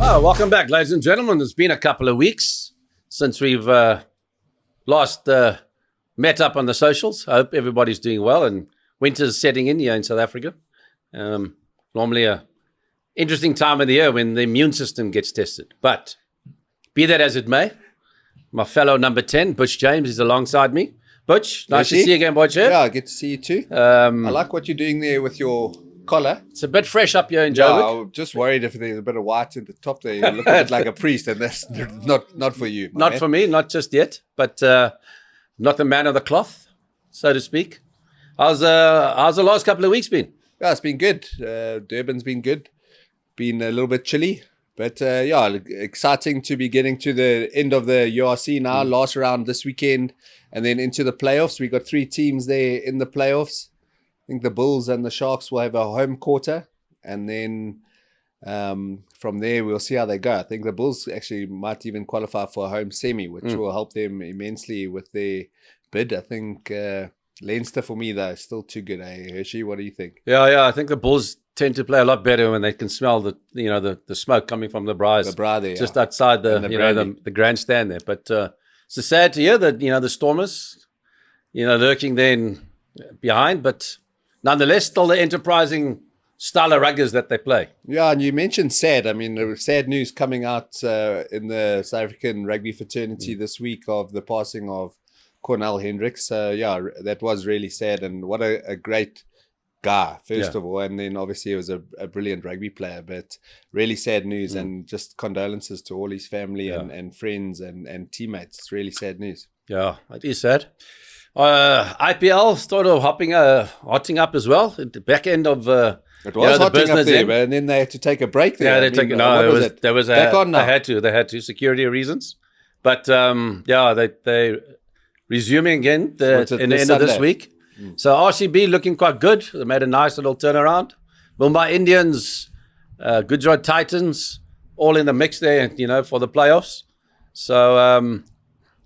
Oh, welcome back, ladies and gentlemen. It's been a couple of weeks since we've last met up on the socials. I hope everybody's doing well, and winter's setting in here in South Africa. Normally a interesting time of the year when the immune system gets tested. But be that as it may, my fellow number 10, Butch James, is alongside me. Butch, nice to see you again, Butch. Yeah, good to see you too. I like what you're doing there with your collar. It's a bit fresh up here in Joburg. Yeah, I'm just worried if there's a bit of white at the top there. You look a bit like a priest, and that's not for you. Not for me, not just yet, but not the man of the cloth, so to speak. How's the last couple of weeks been? Yeah, it's been good. Durban's been good. Been a little bit chilly, but yeah, exciting to be getting to the end of the URC now. Last round this weekend, and then into the playoffs. We got 3 teams there in the playoffs. I think the Bulls and the Sharks will have a home quarter, and then from there we'll see how they go. I think the Bulls actually might even qualify for a home semi, which will help them immensely with their bid. I think Leinster for me though is still too good. Herschelle, what do you think? Yeah, I think the Bulls tend to play a lot better when they can smell the smoke coming from the Braai. The Braai there, just outside the grandstand there. But it's sad to hear that the Stormers lurking there behind, but nonetheless, still the enterprising style of ruggers that they play. Yeah, and you mentioned sad. I mean, there was sad news coming out in the South African rugby fraternity this week of the passing of Cornell Hendricks. So, yeah, that was really sad. And what a great guy, first of all. And then, obviously, he was a brilliant rugby player. But really sad news, and just condolences to all his family and friends and teammates. It's really sad news. Yeah, it is sad. IPL started hotting up as well at the back end of it was hotting up there, and then they had to take a break there. They had to security reasons, but they resuming again in the end of this week. So RCB looking quite good. They made a nice little turnaround. Mumbai Indians, Gujarat Titans, all in the mix there, for the playoffs. So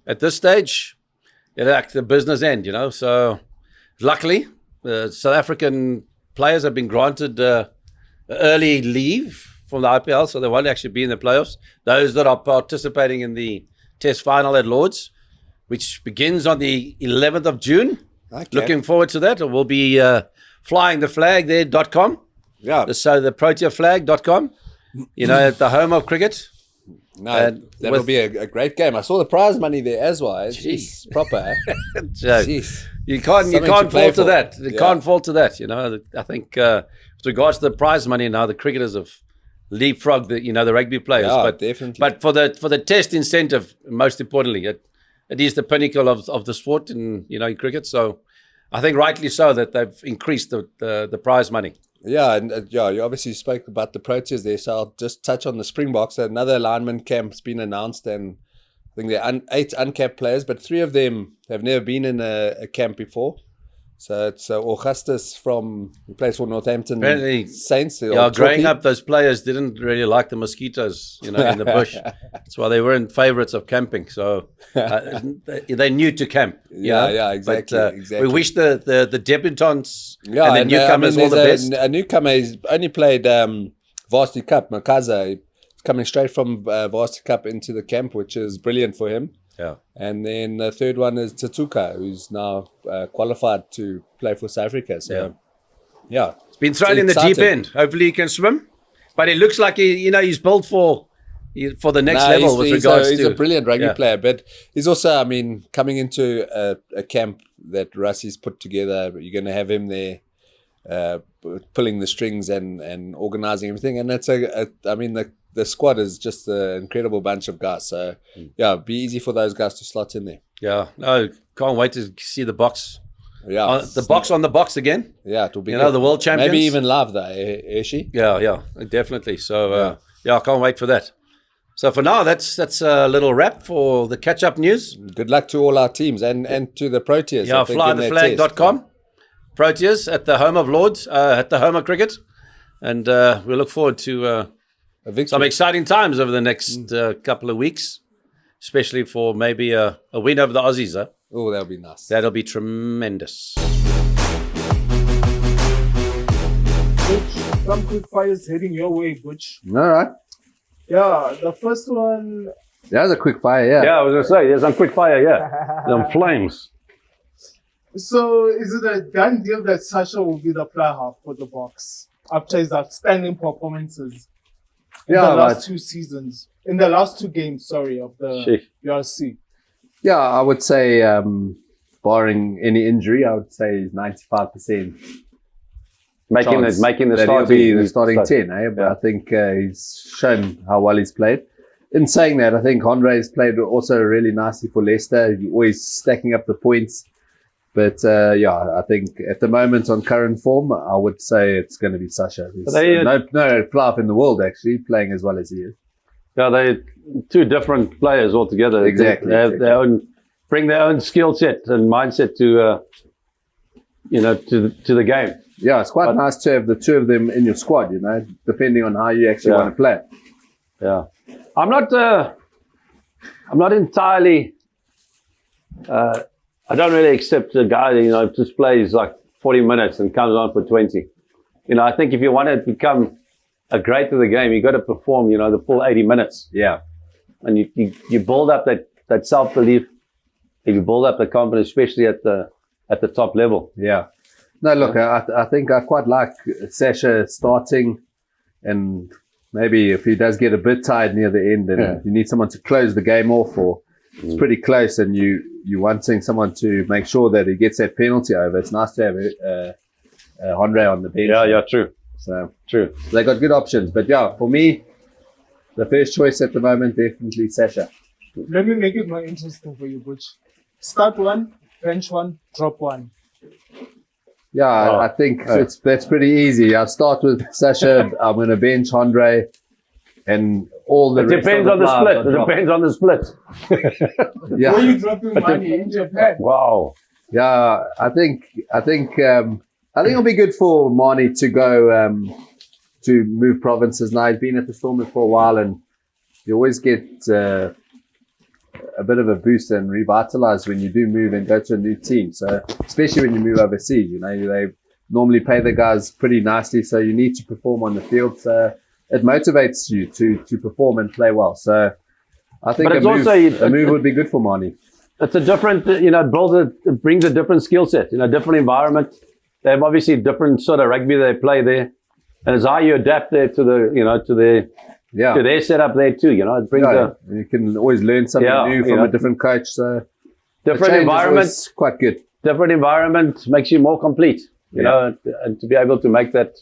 at this stage, at the business end, So luckily, South African players have been granted early leave from the IPL, so they won't actually be in the playoffs. Those that are participating in the Test final at Lords, which begins on the 11th of June. Okay. Looking forward to that. We'll be flying the flag there.com. Yeah. So the proteaflag.com, at the home of cricket. No, that will be a great game. I saw the prize money there as well. It's proper. Jeez. You can't fault to that. You can't fault to that. I think with regards to the prize money now, the cricketers have leapfrogged the rugby players. Yeah, but definitely. But for the test incentive, most importantly, it is the pinnacle of the sport in cricket. So I think rightly so that they've increased the prize money. Yeah, and you obviously spoke about the Proteas there, so I'll just touch on the Springboks. Another alignment camp's been announced, and I think there are 8 uncapped players, but 3 of them have never been in a camp before. So it's Augustus who plays for Northampton Saints. Growing up, those players didn't really like the mosquitoes, in the bush. That's why they weren't favourites of camping. So they're new to camp. Yeah, exactly. But, exactly. We wish the debutants and the newcomers all the best. A newcomer has only played Varsity Cup. Makaza, he's coming straight from Varsity Cup into the camp, which is brilliant for him. Yeah. And then the third one is Tatuka, who's now qualified to play for South Africa. So, yeah. It's been thrown in the deep end. Hopefully he can swim. But it looks like he's built for the next level with regards to... He's a brilliant rugby player. But he's also, coming into a camp that Russie's put together. You're going to have him there pulling the strings and organising everything. And that's the squad is just an incredible bunch of guys. So, it'd be easy for those guys to slot in there. Yeah. No, can't wait to see the box. Yeah. The box on the box again. Yeah, it will be good. The world champions. Maybe even live though, Hershey. Yeah, definitely. So, I can't wait for that. So, for now, that's a little wrap for the catch-up news. Good luck to all our teams and to the Proteas. Yeah, flytheflag.com. Proteas at the home of Lords, at the home of cricket. And we look forward to... some exciting times over the next couple of weeks, especially for maybe a win over the Aussies. Oh, that'll be nice. That'll be tremendous. Butch, some quick fires heading your way, Butch. All right. Yeah, the first one. That was a quick fire, yeah. Yeah, I was going to say, there's some quick fire, yeah. Some flames. So, is it a done deal that Sasha will be the fly half for the Boks after his outstanding performances in the last 2 seasons? In the last 2 games, sorry, of the URC. Yeah, I would say, barring any injury, I would say 95%. Making the starting 10, eh? But I think he's shown how well he's played. In saying that, I think Andre's played also really nicely for Leicester. He's always stacking up the points. But I think at the moment on current form, I would say it's going to be Sasha. No fluff in the world actually playing as well as he is. Yeah, they're 2 different players altogether. Exactly. They bring their own skill set and mindset to the game. Yeah, it's quite nice to have the 2 of them in your squad. Depending on how you actually want to play. Yeah, I'm not entirely. I don't really accept a guy that, just plays like 40 minutes and comes on for 20. I think if you want to become a great of the game, you got to perform, the full 80 minutes. Yeah. And you build up that self-belief, and you build up the confidence, especially at the top level. Yeah. No, look, I think I quite like Sasha starting, and maybe if he does get a bit tired near the end, then you need someone to close the game off, or it's pretty close and you wanting someone to make sure that he gets that penalty over. It's nice to have Andre on the bench. Yeah, true. So true. They got good options. But yeah, for me, the first choice at the moment, definitely Sasha. Let me make it more interesting for you, Butch. Start 1, bench 1, drop 1. Yeah, I think that's pretty easy. I'll start with Sasha. I'm going to bench Andre. And all the It depends on the split. It depends on the split. Yeah. Were you dropping money in Japan? Wow. Yeah, I think it'll be good for Mani to go to move provinces now. He's been at the Stormers for a while, and you always get a bit of a boost and revitalize when you do move and go to a new team. So especially when you move overseas, they normally pay the guys pretty nicely, so you need to perform on the field. So it motivates you to perform and play well. So I think a move would be good for Mani. It's a different, it brings a different skill set, different environment. They have obviously different sort of rugby they play there. And it's how you adapt there to the, to their setup there too. It brings you can always learn something new from a different coach. So different environment, quite good. Different environment makes you more complete, and to be able to make that,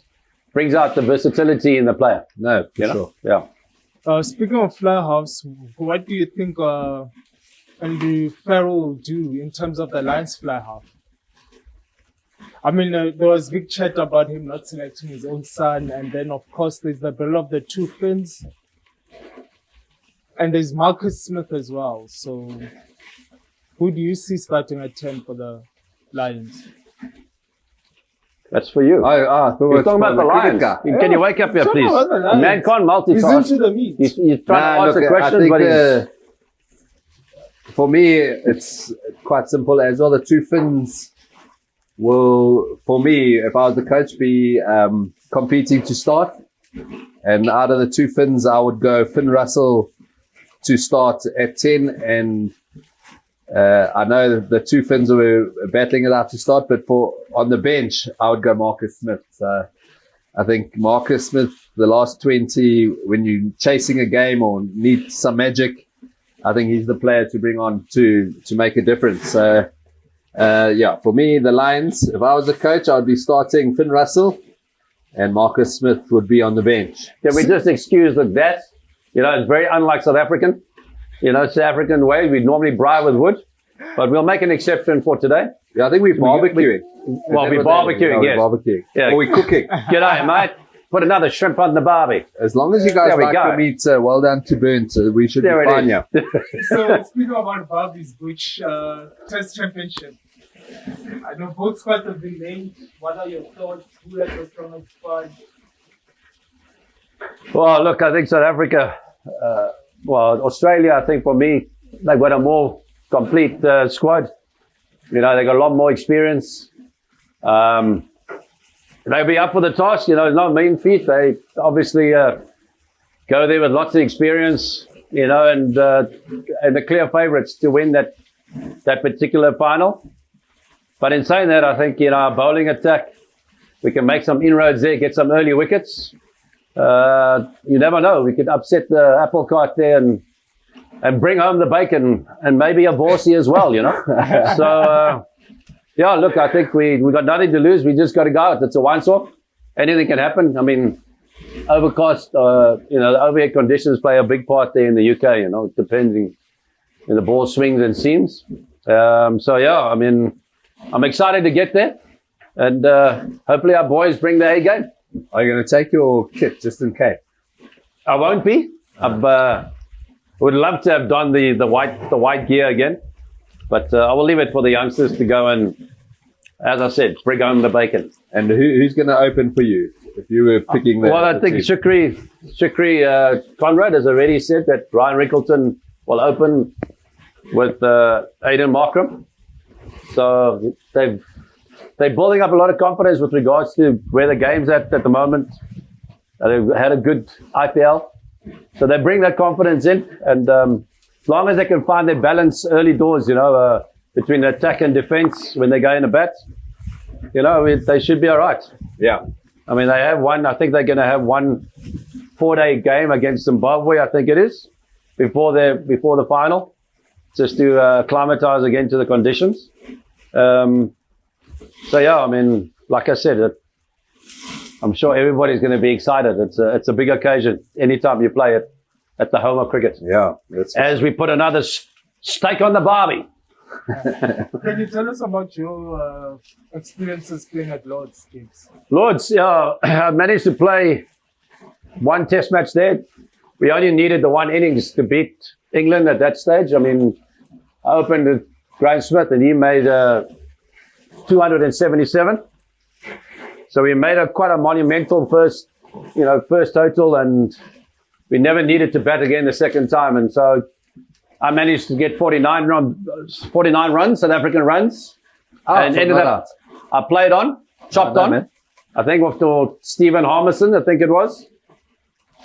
brings out the versatility in the player. No, for sure. Yeah. Speaking of fly halves, what do you think Andy Farrell will do in terms of the Lions fly half? I mean, there was big chat about him not selecting his own son, and then of course there's the battle of the 2 Finns, and there's Marcus Smith as well. So, who do you see starting at 10 for the Lions? That's for you. You're talking about the Lions. Can you wake up here, please? A man can't multitask. He's into the meat. He's trying to ask a question, but for me, it's quite simple as well. The 2 Finns will, for me, if I was the coach, be competing to start. And out of the 2 Finns, I would go Finn Russell to start at 10. And I know the 2 Finns were battling it out to start, but on the bench, I would go Marcus Smith. So I think Marcus Smith, the last 20, when you're chasing a game or need some magic, I think he's the player to bring on to make a difference. So, for me, the Lions, if I was the coach, I would be starting Finn Russell and Marcus Smith would be on the bench. Can we just excuse that? It's very unlike South African. South African way, we normally braai with wood, but we'll make an exception for today. Yeah, I think we're barbecuing. We're barbecuing, yes. We're barbecuing. Yeah. Or we're cooking. G'day, mate. Put another shrimp on the barbie. As long as you guys like the meat, well done to burn, so we should be fine, yeah. So, speaking about Barbies, which Test Championship, I know both squads have been named. What are your thoughts? Who has the strongest squad? Well, look, I think South Africa, Australia, I think for me, they've got a more complete squad. They got a lot more experience. They'll be up for the task. It's not a mean feat. They obviously go there with lots of experience, and the clear favourites to win that particular final. But in saying that, I think, our bowling attack, we can make some inroads there, get some early wickets. You never know. We could upset the apple cart there and bring home the bacon and maybe a boerie as well, So, look, I think we got nothing to lose. We just got to go out. It's a once-off. Anything can happen. I mean, overcast, the overhead conditions play a big part there in the UK, depending the ball swings and seams. I mean, I'm excited to get there, and hopefully our boys bring the A game. Are you going to take your kit just in case? I won't be. I would love to have done the white gear again, but I will leave it for the youngsters to go and, as I said, bring home the bacon. And who's going to open for you if you were picking the? Well, I think Shukri Conrad has already said that Ryan Rickleton will open with Aidan Markram. So they're building up a lot of confidence with regards to where the game's at the moment. They've had a good IPL. So they bring that confidence in. And as long as they can find their balance early doors, between attack and defense when they go in a bat, they should be all right. Yeah. I mean, I think they're going to have 1 4-day game against Zimbabwe, I think it is, before the final, just to acclimatize again to the conditions. I mean, like I said, I'm sure everybody's going to be excited. It's a big occasion anytime you play it at the home of cricket. Yeah. As we put another steak on the barbie. Can you tell us about your experiences playing at Lord's, Gibbs? Lord's, I managed to play 1 test match there. We only needed the 1 innings to beat England at that stage. I mean, I opened with Graham Smith and he made 277. So we made quite a monumental first total, and we never needed to bat again the second time. And so I managed to get 49 runs, South African runs. And ended up, I played on, chopped on. Man. I think after Stephen Harmison, I think it was.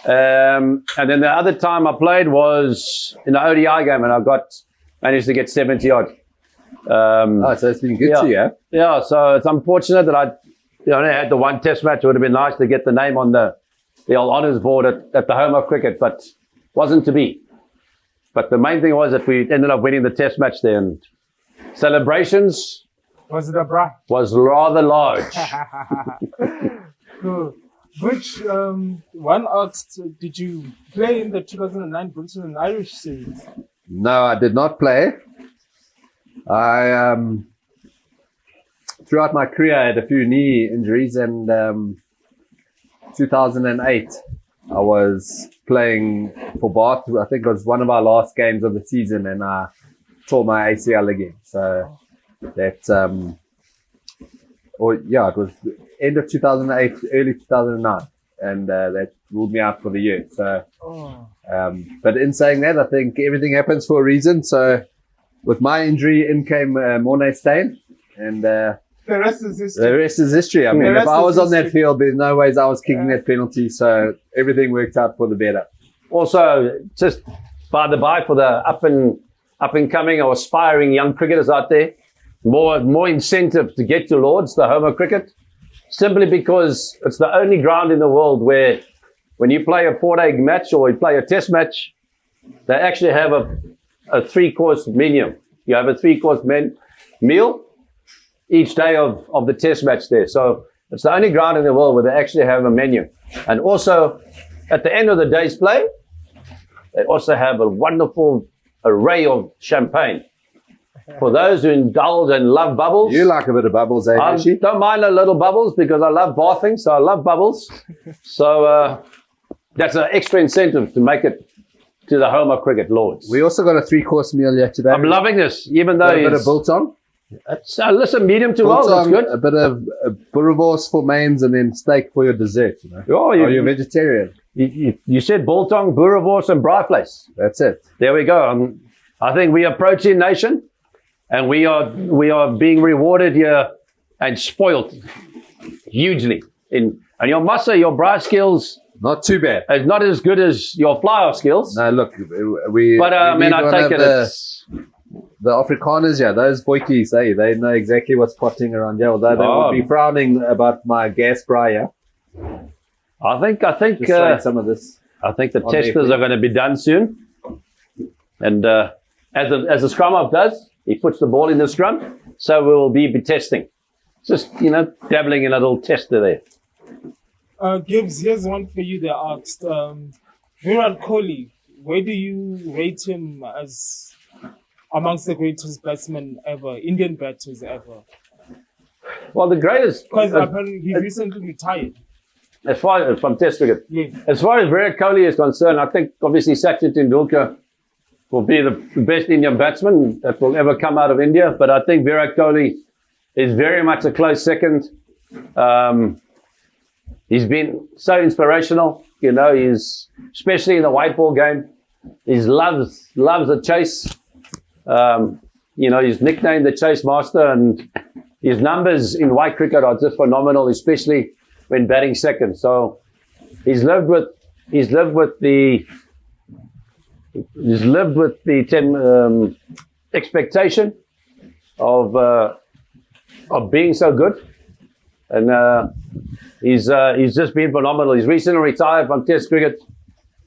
And then the other time I played was in the ODI game, and I managed to get 70 odd. So it's been good to you, eh? Yeah, so it's unfortunate that I only had the 1 test match. It would have been nice to get the name on the old honours board at the home of cricket, but wasn't to be. But the main thing was that we ended up winning the test match there, and celebrations. Was it a Braai? Was rather large. Cool. Which one asked, did you play in the 2009 British and Irish series? No, I did not play. I throughout my career I had a few knee injuries, and 2008 I was playing for Bath. I think it was one of our last games of the season, and I tore my ACL again. So that it was end of 2008, early 2009, and that ruled me out for the year. So but in saying that, I think everything happens for a reason. So with my injury, in came Mornay Steyn, and the rest is history. The rest is history. I mean, if I was on that field, there's no ways I was kicking that penalty. So everything worked out for the better. Also, just by the by, for the up and coming or aspiring young cricketers out there, more incentive to get to Lords, the home of cricket, simply because it's the only ground in the world where when you play a 4-day match or you play a test match, they actually have a 3-course menu. You have a 3-course meal each day of the test match there. So it's the only ground in the world where they actually have a menu. And also, at the end of the day's play, they also have a wonderful array of champagne. For those who indulge and love bubbles. You like a bit of bubbles, eh? I don't mind a little bubbles because I love bathing, so I love bubbles. So that's an extra incentive to make it to the home of cricket, Lords. We also got a 3-course meal here today. I'm loving this, even though a bit of biltong. Listen, medium to well, that's good. A bit of boerewors for mains and then steak for your dessert. You know? Oh, are you a vegetarian? You said biltong, boerewors, and braai vleis. That's it. There we go. I think we are protein nation, and we are being rewarded here and spoiled hugely. And your massa, your braai skills, Not too bad. It's not as good as your fly-off skills. No, look, But I mean, I take it. The Afrikaners, yeah, those boekies, they know exactly what's potting around here. Although they will be frowning about my gas braai. Yeah? I think Just some of this. I think the testers are going to be done soon. And as the scrum off does, he puts the ball in the scrum, so we will be testing. Just dabbling in a little tester there. Gibbs, here's one for you. They asked, Virat Kohli, where do you rate him as amongst the greatest batsmen ever, Indian batters ever? Well, the greatest, because apparently he recently retired. As far as from Test cricket, yes. As far as Virat Kohli is concerned, I think obviously Sachin Tendulkar will be the best Indian batsman that will ever come out of India. But I think Virat Kohli is very much a close second. He's been so inspirational, he's especially in the white ball game. He loves the chase. He's nicknamed the chase master, and his numbers in white cricket are just phenomenal, especially when batting second. So he's lived with the expectation of being so good, and he's just been phenomenal. He's recently retired from Test cricket,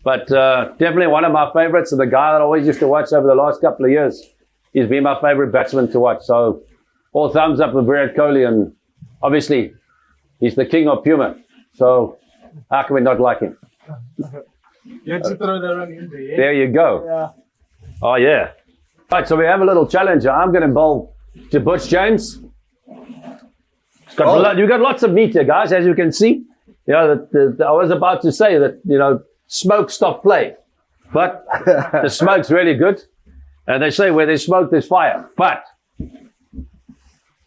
but definitely one of my favorites, and the guy that I always used to watch over the last couple of years. He's been my favorite batsman to watch. So all thumbs up with Virat Kohli, and obviously he's the king of Puma. So how can we not like him? You had to throw that one in there. Yeah? There you go. Yeah. Oh yeah. Right, so we have a little challenge. I'm going to bowl to Butch James. You've got lots of meat here, guys, as you can see. I was about to say that, smoke stopped play. But the smoke's really good. And they say where there's smoke, there's fire. But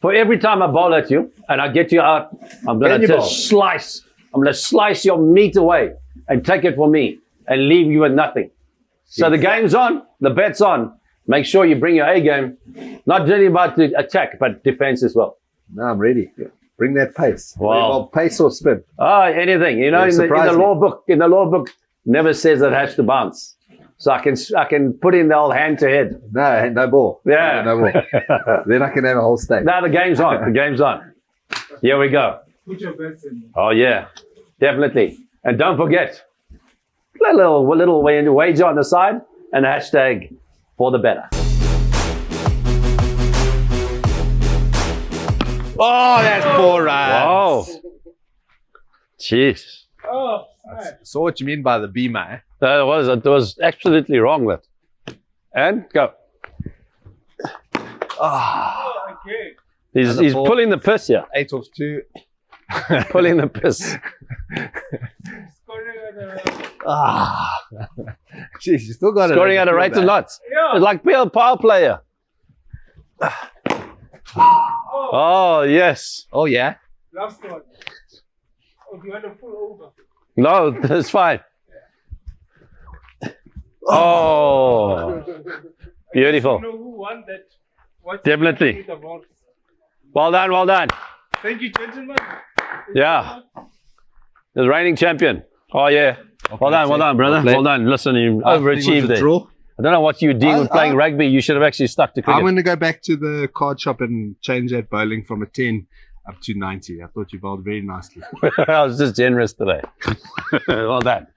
for every time I bowl at you and I get you out, I'm going to slice. I'm going to slice your meat away and take it for me and leave you with nothing. So the game's on, the bet's on. Make sure you bring your A game. Not really about the attack, but defense as well. No, I'm ready. Bring that pace. Wow. Well, pace or spin. Anything. In the law book, never says it has to bounce. So I can put in the old hand to head. No ball. Yeah. No ball. Then I can have a whole stake. Now the game's on. The game's on. Here we go. Put your bets in. Oh yeah, definitely. And don't forget, a little wager on the side and a hashtag for the better. Oh, that's 4 runs. Wow. Jeez. Oh, nice. Saw what you mean by the beamer. Eh? It was absolutely wrong with. And go. Okay. He's pulling the piss here. 8 off 2. Pulling the piss. Jeez, you still got it. Scoring at a rate of knots. Yeah. It's like being a power player. Oh, yes. Oh, yeah? Last one. Oh, you had a full over. No, that's fine. Oh, beautiful. You know who won that? Definitely. Well done. Thank you, gentlemen. Yeah. The reigning champion. Oh, yeah. Well done, brother. Well done. Listen, you overachieved there. I don't know what you were doing with playing rugby. You should have actually stuck to cricket. I'm going to go back to the card shop and change that bowling from a 10 up to 90. I thought you bowled very nicely. I was just generous today. Well done.